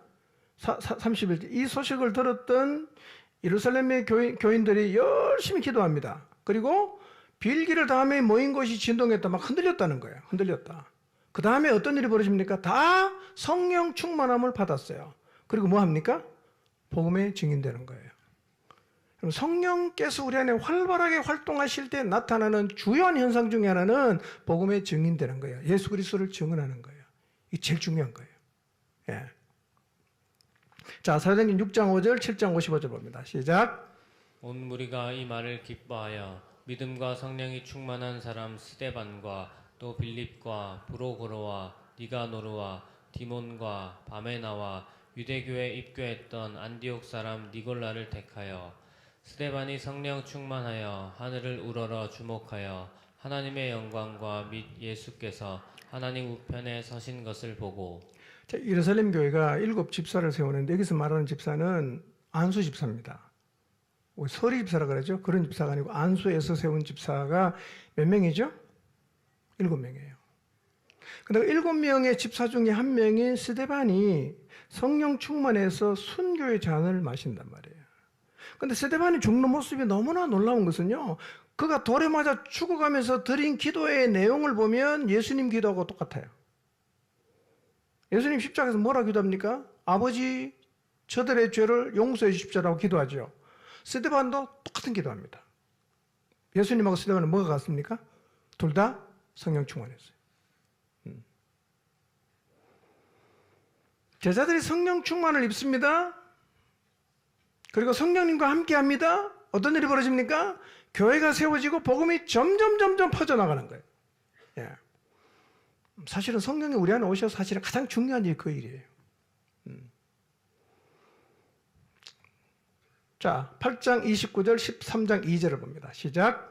31절 이 소식을 들었던 예루살렘의 교인들이 열심히 기도합니다. 그리고 빌기를 다음에 모인 곳이 진동했다. 막 흔들렸다는 거예요. 흔들렸다. 그 다음에 어떤 일이 벌어집니까? 다 성령 충만함을 받았어요. 그리고 뭐 합니까? 복음의 증인되는 거예요. 그럼 성령께서 우리 안에 활발하게 활동하실 때 나타나는 주요한 현상 중에 하나는 복음의 증인되는 거예요. 예수 그리스도를 증언하는 거예요. 이게 제일 중요한 거예요. 예. 자, 사도행전 6장 5절, 7장 55절 봅니다. 시작. 온 무리가 이 말을 기뻐하여 믿음과 성령이 충만한 사람 스데반과 또 빌립과 브로고로와 니가노르와 디몬과 바메나와 유대교에 입교했던 안디옥 사람 니골라를 택하여 스데반이 성령 충만하여 하늘을 우러러 주목하여 하나님의 영광과 및 예수께서 하나님 우편에 서신 것을 보고. 자, 예루살렘 교회가 7 집사를 세우는데 여기서 말하는 집사는 안수 집사입니다. 서리 집사라 그러죠. 그런 집사가 아니고 안수에서 세운 집사가 몇 명이죠? 7명이에요. 근데 7명의 집사 중에 한 명인 스데반이 성령 충만해서 순교의 잔을 마신단 말이에요. 근데 스데반이 죽는 모습이 너무나 놀라운 것은요, 그가 돌에 맞아 죽어가면서 드린 기도의 내용을 보면 예수님 기도하고 똑같아요. 예수님 십자가에서 뭐라 기도합니까? 아버지, 저들의 죄를 용서해 주십시오라고 기도하죠. 스데반도 똑같은 기도합니다. 예수님하고 스데반은 뭐가 같습니까? 둘 다 성령 충만했어요. 제자들이 성령 충만을 입습니다. 그리고 성령님과 함께 합니다. 어떤 일이 벌어집니까? 교회가 세워지고 복음이 점점 퍼져나가는 거예요. 예. 사실은 성령이 우리 안에 오셔서 사실은 가장 중요한 일이 그 일이에요. 자, 8장 29절, 13장 2절을 봅니다. 시작.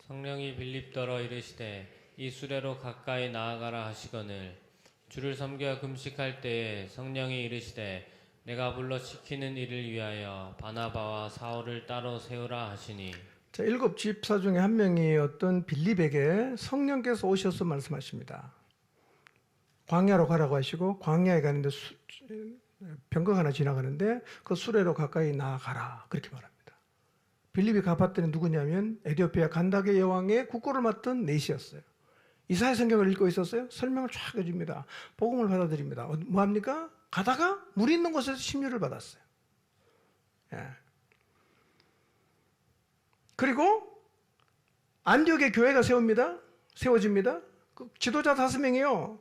성령이 빌립더러 이르시되 이 수레로 가까이 나아가라 하시거늘 주를 섬겨 금식할 때에 성령이 이르시되 내가 불러 시키는 일을 위하여 바나바와 사울을 따로 세우라 하시니. 자, 7 집사 중에 한 명이 어떤 빌립에게 성령께서 오셔서 말씀하십니다. 광야로 가라고 하시고 광야에 가는데 병거 하나 지나가는데 그 수레로 가까이 나아가라 그렇게 말합니다. 빌립이 가봤더니 누구냐면 에티오피아 간다게 여왕의 국고를 맡던 넷이었어요. 이사야 성경을 읽고 있었어요. 설명을 쫙 해줍니다. 복음을 받아들입니다. 뭐합니까? 가다가 물 있는 곳에서 심유를 받았어요. 예. 그리고 안디옥의 교회가 세워집니다. 그 지도자 5명이요.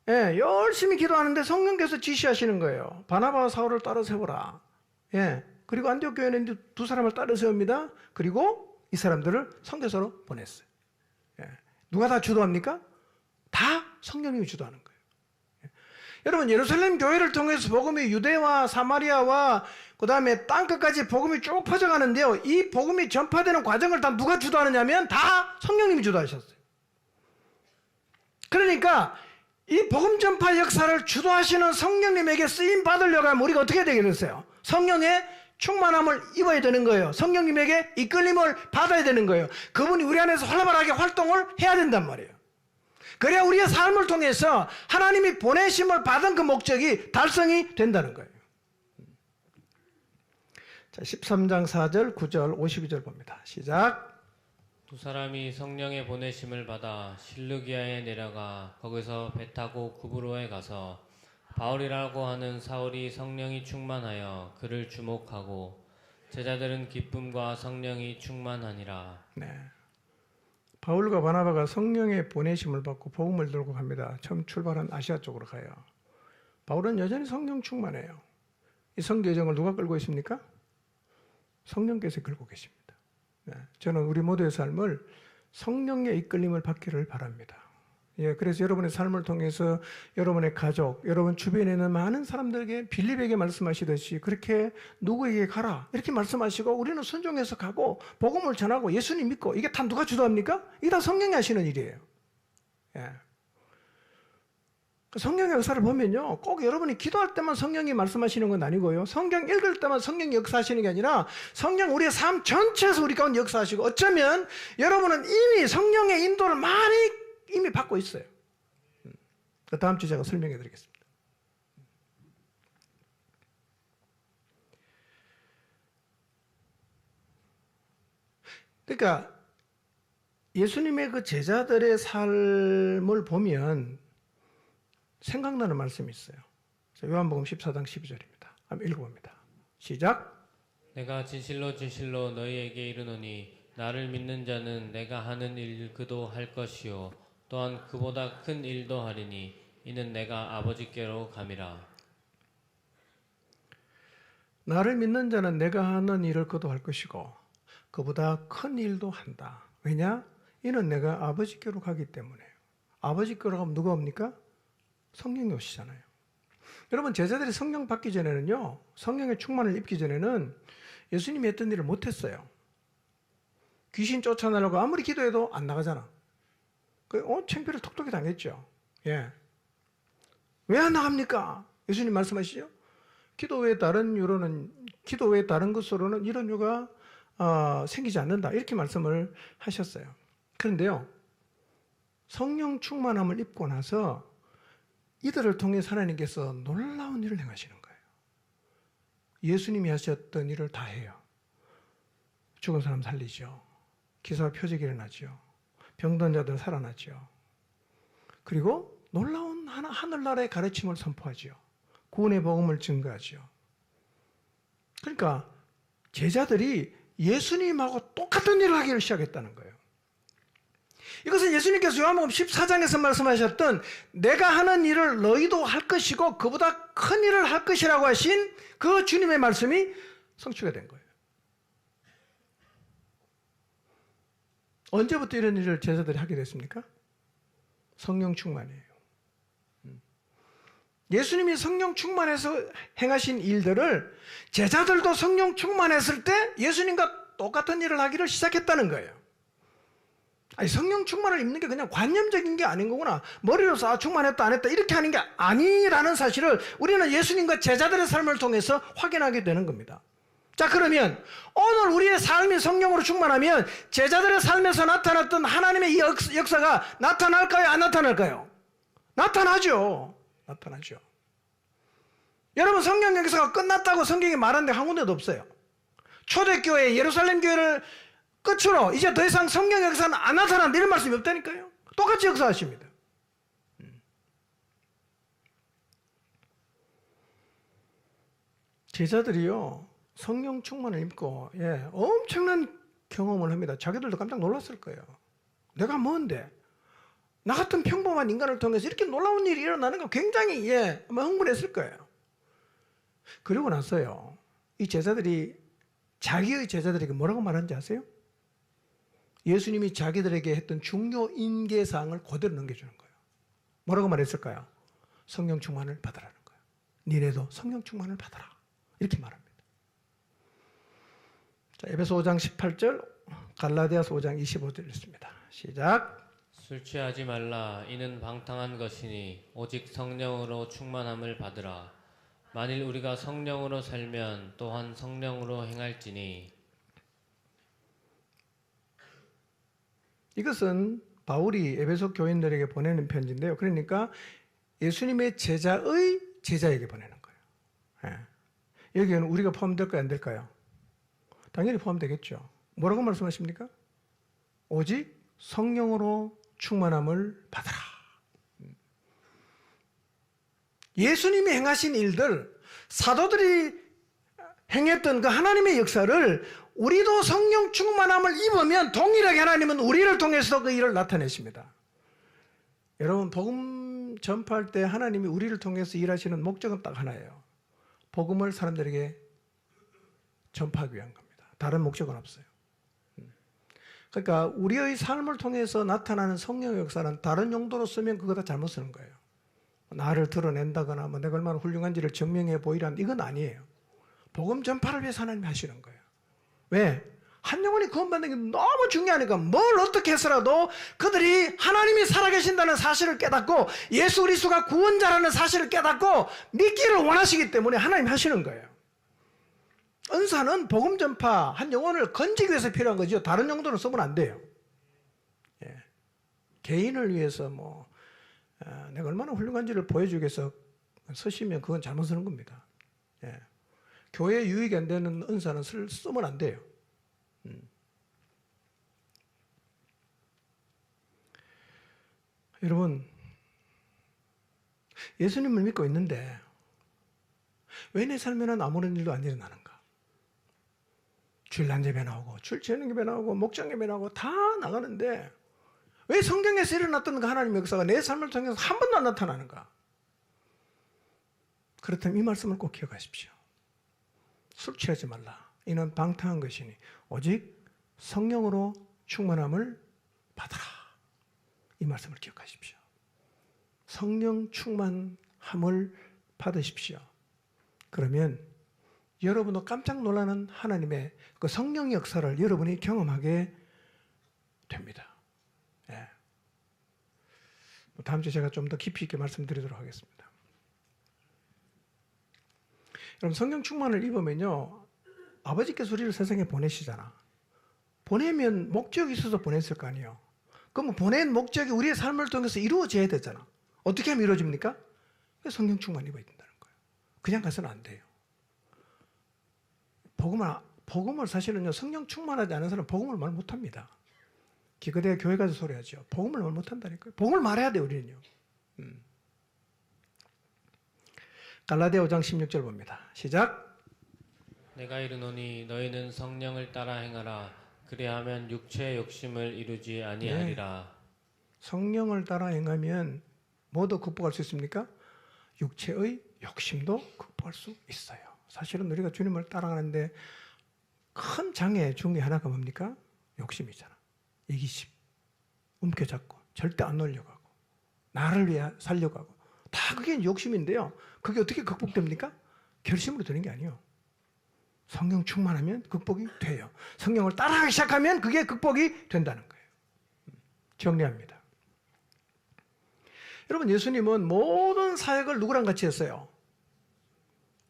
예, 열심히 기도하는데 성령께서 지시하시는 거예요. 바나바와 사울을 따로 세워라. 예, 그리고 안디옥 교회는 2 사람을 따로 세웁니다. 그리고 이 사람들을 선교사로 보냈어요. 예. 누가 다 주도합니까? 다 성령님이 주도하는 거예요. 예. 여러분, 예루살렘 교회를 통해서 복음이 유대와 사마리아와 그 다음에 땅끝까지 복음이 쭉 퍼져가는데요. 이 복음이 전파되는 과정을 다 누가 주도하느냐면 다 성령님이 주도하셨어요. 그러니까 이 복음 전파 역사를 주도하시는 성령님에게 쓰임 받으려고 하면 우리가 어떻게 되겠어요? 성령의 충만함을 입어야 되는 거예요. 성령님에게 이끌림을 받아야 되는 거예요. 그분이 우리 안에서 활발하게 활동을 해야 된단 말이에요. 그래야 우리의 삶을 통해서 하나님이 보내심을 받은 그 목적이 달성이 된다는 거예요. 자, 13장 4절, 9절, 52절 봅니다. 시작. 두 사람이 성령의 보내심을 받아 실루기아에 내려가 거기서 배 타고 구브로에 가서 바울이라고 하는 사울이 성령이 충만하여 그를 주목하고 제자들은 기쁨과 성령이 충만하니라. 네. 바울과 바나바가 성령의 보내심을 받고 복음을 들고 갑니다. 처음 출발한 아시아 쪽으로 가요. 바울은 여전히 성령 충만해요. 이 성계정을 누가 끌고 있습니까? 성령께서 끌고 계십니다. 네. 저는 우리 모두의 삶을 성령의 이끌림을 받기를 바랍니다. 예, 그래서 여러분의 삶을 통해서 여러분의 가족, 여러분 주변에 있는 많은 사람들에게 빌립에게 말씀하시듯이 그렇게 누구에게 가라 이렇게 말씀하시고 우리는 순종해서 가고 복음을 전하고 예수님 믿고 이게 다 누가 주도합니까? 이게 다 성령이 하시는 일이에요. 예. 성령의 역사를 보면요, 꼭 여러분이 기도할 때만 성령이 말씀하시는 건 아니고요, 성경 읽을 때만 성령이 역사하시는 게 아니라 성령 우리의 삶 전체에서 우리 가운데 역사하시고 어쩌면 여러분은 이미 성령의 인도를 많이 이미 받고 있어요. 그 다음 주 제가 설명해 드리겠습니다. 그러니까 예수님의 그 제자들의 삶을 보면 생각나는 말씀이 있어요. 요한복음 14장 12절입니다. 한번 읽어봅니다. 시작. 내가 진실로 진실로 너희에게 이르노니 나를 믿는 자는 내가 하는 일 그도 할 것이요 또한 그보다 큰 일도 하리니 이는 내가 아버지께로 감이라. 나를 믿는 자는 내가 하는 일을 그도 할 것이고 그보다 큰 일도 한다. 왜냐? 이는 내가 아버지께로 가기 때문에. 아버지께로 가면 누가 옵니까? 성령이 오시잖아요. 여러분, 제자들이 성령 받기 전에는요, 성령의 충만을 입기 전에는 예수님이 했던 일을 못했어요. 귀신 쫓아내려고 아무리 기도해도 안 나가잖아. 창피를 톡톡히 당했죠. 예. 왜 안 나갑니까? 예수님 말씀하시죠. 기도 외에 다른 것으로는 이런 유가 생기지 않는다. 이렇게 말씀을 하셨어요. 그런데요, 성령 충만함을 입고 나서 이들을 통해 하나님께서 놀라운 일을 행하시는 거예요. 예수님이 하셨던 일을 다 해요. 죽은 사람 살리죠. 기사와 표적이 일어나죠. 병든 자들 살아나죠. 그리고 놀라운 하늘나라의 가르침을 선포하죠. 구원의 복음을 증거하죠. 그러니까 제자들이 예수님하고 똑같은 일을 하기를 시작했다는 거예요. 이것은 예수님께서 요한복음 14장에서 말씀하셨던 내가 하는 일을 너희도 할 것이고 그보다 큰 일을 할 것이라고 하신 그 주님의 말씀이 성취가 된 거예요. 언제부터 이런 일을 제자들이 하게 됐습니까? 성령 충만이에요. 예수님이 성령 충만해서 행하신 일들을 제자들도 성령 충만했을 때 예수님과 똑같은 일을 하기를 시작했다는 거예요. 아니, 성령 충만을 입는 게 그냥 관념적인 게 아닌 거구나. 머리로서 충만했다 안 했다 이렇게 하는 게 아니라는 사실을 우리는 예수님과 제자들의 삶을 통해서 확인하게 되는 겁니다. 자, 그러면 오늘 우리의 삶이 성령으로 충만하면 제자들의 삶에서 나타났던 하나님의 이 역사가 나타날까요? 안 나타날까요? 나타나죠. 나타나죠. 여러분, 성령 역사가 끝났다고 성경이 말한 데 한 군데도 없어요. 초대교회, 예루살렘 교회를 끝으로 이제 더 이상 성령 역사는 안 나타난다 이런 말씀이 없다니까요. 똑같이 역사하십니다. 제자들이요, 성령 충만을 입고 엄청난 경험을 합니다. 자기들도 깜짝 놀랐을 거예요. 내가 뭔데? 나 같은 평범한 인간을 통해서 이렇게 놀라운 일이 일어나는 거 굉장히 흥분했을 거예요. 그리고 나서요, 이 제자들이 자기의 제자들에게 뭐라고 말하는지 아세요? 예수님이 자기들에게 했던 중요 인계사항을 그대로 넘겨주는 거예요. 뭐라고 말했을까요? 성령 충만을 받으라는 거예요. 니네도 성령 충만을 받아라. 이렇게 말합니다. 자, 에베소 5장 18절, 갈라디아서 5장 25절 읽습니다. 시작. 술 취하지 말라. 이는 방탕한 것이니 오직 성령으로 충만함을 받으라. 만일 우리가 성령으로 살면 또한 성령으로 행할지니. 이것은 바울이 에베소 교인들에게 보내는 편지인데요. 그러니까 예수님의 제자의 제자에게 보내는 거예요. 여기에는 우리가 포함될까요? 안 될까요? 당연히 포함되겠죠. 뭐라고 말씀하십니까? 오직 성령으로 충만함을 받아라. 예수님이 행하신 일들, 사도들이 행했던 그 하나님의 역사를 우리도 성령 충만함을 입으면 동일하게 하나님은 우리를 통해서 그 일을 나타내십니다. 여러분, 복음 전파할 때 하나님이 우리를 통해서 일하시는 목적은 딱 하나예요. 복음을 사람들에게 전파하기 위한 겁니다. 다른 목적은 없어요. 그러니까 우리의 삶을 통해서 나타나는 성령의 역사는 다른 용도로 쓰면 그거 다 잘못 쓰는 거예요. 나를 드러낸다거나 뭐 내가 얼마나 훌륭한지를 증명해 보이라는 이건 아니에요. 복음 전파를 위해서 하나님이 하시는 거예요. 왜? 한 영혼이 구원받는 게 너무 중요하니까 뭘 어떻게 해서라도 그들이 하나님이 살아계신다는 사실을 깨닫고 예수 그리스도가 구원자라는 사실을 깨닫고 믿기를 원하시기 때문에 하나님이 하시는 거예요. 은사는 복음 전파, 한 영혼을 건지기 위해서 필요한 거죠. 다른 용도로 쓰면 안 돼요. 예. 개인을 위해서 내가 얼마나 훌륭한지를 보여주기 위해서 쓰시면 그건 잘못 쓰는 겁니다. 예. 교회 유익이 안 되는 은사는 쓰면 안 돼요. 여러분, 예수님을 믿고 있는데 왜 내 삶에는 아무런 일도 안 일어나는가? 주일날 예배 나오고 출첵 예배 나오고 목장 예배 나오고 다 나가는데 왜 성경에서 일어났던 그 하나님의 역사가 내 삶을 통해서 한 번도 안 나타나는가? 그렇다면 이 말씀을 꼭 기억하십시오. 술 취하지 말라. 이는 방탕한 것이니 오직 성령으로 충만함을 받아라. 이 말씀을 기억하십시오. 성령 충만함을 받으십시오. 그러면 여러분도 깜짝 놀라는 하나님의 그 성령 역사를 여러분이 경험하게 됩니다. 예. 다음 주에 제가 좀 더 깊이 있게 말씀드리도록 하겠습니다. 여러분, 성령 충만을 입으면요, 아버지께서 우리를 세상에 보내시잖아. 보내면 목적이 있어서 보냈을 거 아니에요. 그럼 보낸 목적이 우리의 삶을 통해서 이루어져야 되잖아. 어떻게 하면 이루어집니까? 성령 충만 입어야 된다는 거예요. 그냥 가서는 안 돼요. 복음을 사실은요, 성령 충만하지 않은 사람은 복음을 말 못합니다. 기껏해야 교회 가서 소리하죠. 복음을 말 못한다니까요. 복음을 말해야 돼요, 우리는요. 갈라디아 5장 16절 봅니다. 시작. 내가 이르노니 너희는 성령을 따라 행하라. 그리하면 육체의 욕심을 이루지 아니하리라. 네. 성령을 따라 행하면 뭐도 극복할 수 있습니까? 육체의 욕심도 극복할 수 있어요. 사실은 우리가 주님을 따라가는데 큰 장애 중에 하나가 뭡니까? 욕심이잖아. 이기심, 움켜잡고 절대 안 놀려고 하고 나를 위해 살려고 하고 다 그게 욕심인데요. 그게 어떻게 극복됩니까? 결심으로 되는 게 아니에요. 성령 충만하면 극복이 돼요. 성령을 따라가기 시작하면 그게 극복이 된다는 거예요. 정리합니다. 여러분, 예수님은 모든 사역을 누구랑 같이 했어요?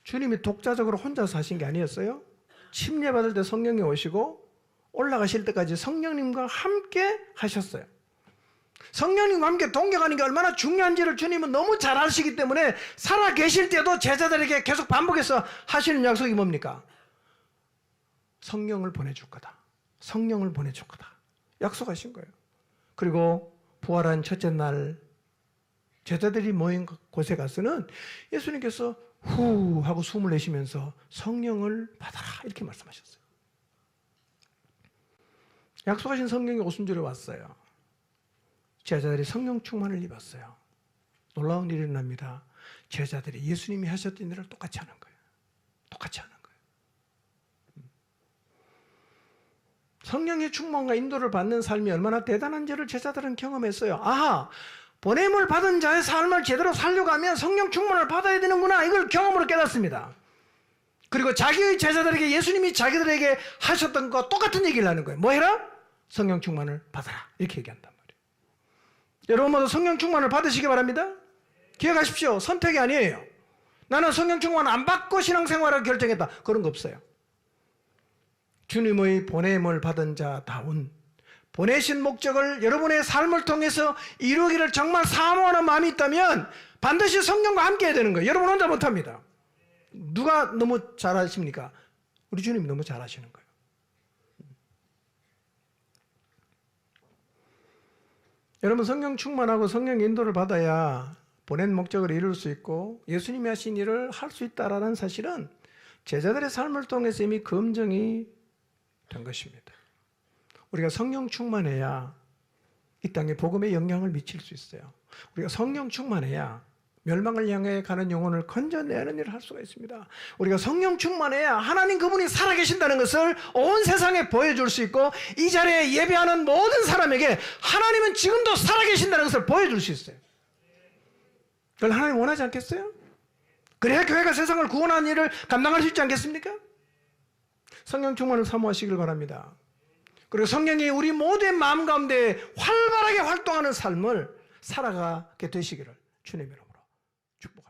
주님이 독자적으로 혼자서 하신 게 아니었어요? 침례받을 때 성령이 오시고 올라가실 때까지 성령님과 함께 하셨어요. 성령님과 함께 동행하는 게 얼마나 중요한지를 주님은 너무 잘 아시기 때문에 살아 계실 때도 제자들에게 계속 반복해서 하시는 약속이 뭡니까? 성령을 보내줄 거다. 성령을 보내줄 거다. 약속하신 거예요. 그리고 부활한 첫째 날 제자들이 모인 곳에 가서는 예수님께서 후 하고 숨을 내쉬면서 성령을 받아라 이렇게 말씀하셨어요. 약속하신 성령이 오순절에 왔어요. 제자들이 성령 충만을 입었어요. 놀라운 일이 일어납니다. 제자들이 예수님이 하셨던 일을 똑같이 하는 거예요. 똑같이 하는 거예요. 성령의 충만과 인도를 받는 삶이 얼마나 대단한지를 제자들은 경험했어요. 아하, 보냄을 받은 자의 삶을 제대로 살려고 하면 성령 충만을 받아야 되는구나. 이걸 경험으로 깨닫습니다. 그리고 자기의 제자들에게 예수님이 자기들에게 하셨던 것과 똑같은 얘기를 하는 거예요. 뭐 해라? 성령 충만을 받아라. 이렇게 얘기한단 말이에요. 여러분 모두 성령 충만을 받으시기 바랍니다. 기억하십시오. 선택이 아니에요. 나는 성령 충만 안 받고 신앙생활을 결정했다. 그런 거 없어요. 주님의 보냄을 받은 자다운 보내신 목적을 여러분의 삶을 통해서 이루기를 정말 사모하는 마음이 있다면 반드시 성령과 함께 해야 되는 거예요. 여러분 혼자 못합니다. 누가 너무 잘하십니까? 우리 주님이 너무 잘하시는 거예요. 여러분, 성령 충만하고 성령 인도를 받아야 보낸 목적을 이룰 수 있고 예수님이 하신 일을 할 수 있다라는 사실은 제자들의 삶을 통해서 이미 검증이 된 것입니다. 우리가 성령 충만해야 이 땅에 복음의 영향을 미칠 수 있어요. 우리가 성령 충만해야 멸망을 향해 가는 영혼을 건져내는 일을 할 수가 있습니다. 우리가 성령 충만해야 하나님 그분이 살아계신다는 것을 온 세상에 보여줄 수 있고 이 자리에 예배하는 모든 사람에게 하나님은 지금도 살아계신다는 것을 보여줄 수 있어요. 그걸 하나님 원하지 않겠어요? 그래야 교회가 세상을 구원하는 일을 감당할 수 있지 않겠습니까? 성령 충만을 사모하시길 바랍니다. 그리고 성령이 우리 모두의 마음 가운데 활발하게 활동하는 삶을 살아가게 되시기를 주님의 이름으로 축복합니다.